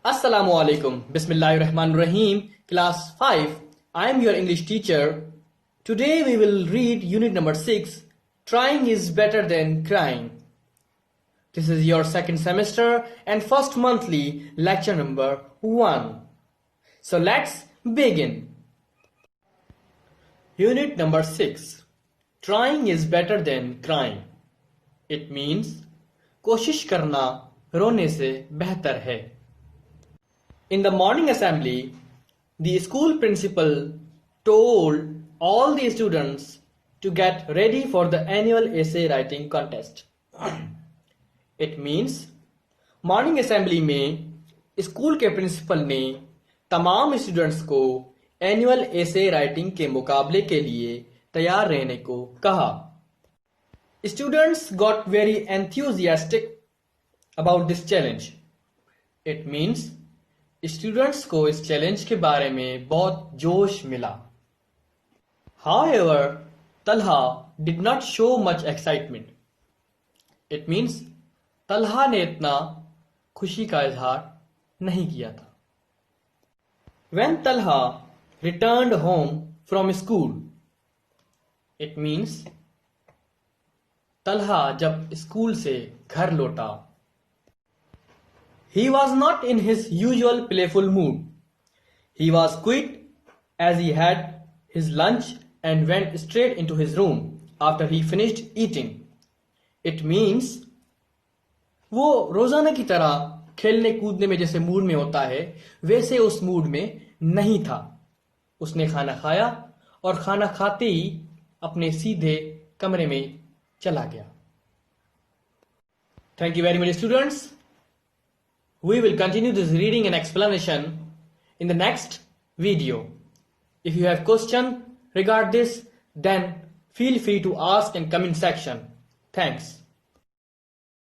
Assalamu alaikum. Bismillahirrahmanirrahim. Class 5. I am your English teacher. Today we will read unit number 6. Trying is better than crying. This is your second semester and first monthly lecture number 1. So let's begin. Unit number 6. Trying is better than crying. It means कोशिश करना रोने से बेहतर है. In the morning assembly, the school principal told all the students to get ready for the annual essay writing contest. It means morning assembly में school के principal ने तमाम स्टूडेंट्स को एनुअल एसे राइटिंग के मुकाबले के लिए तैयार रहने को कहा. Students got very enthusiastic about this challenge. It means students को इस चैलेंज के बारे में बहुत जोश मिला. However, Talha did not show much excitement. It means Talha ने इतना खुशी का इजहार नहीं किया था. When Talha returned home from school, it means Talha जब स्कूल से घर लौटा, he was not in his usual playful mood. He was quiet as he had his lunch and went straight into his room after he finished eating. It means वो रोजाना की तरह खेलने कूदने में जैसे मूड में होता है वैसे उस मूड में नहीं था. उसने खाना खाया और खाना खाते ही अपने सीधे कमरे में चला गया. Thank you very much, students. We will continue this reading and explanation in the next video. If you have question regarding this, then feel free to ask in comment section. Thanks.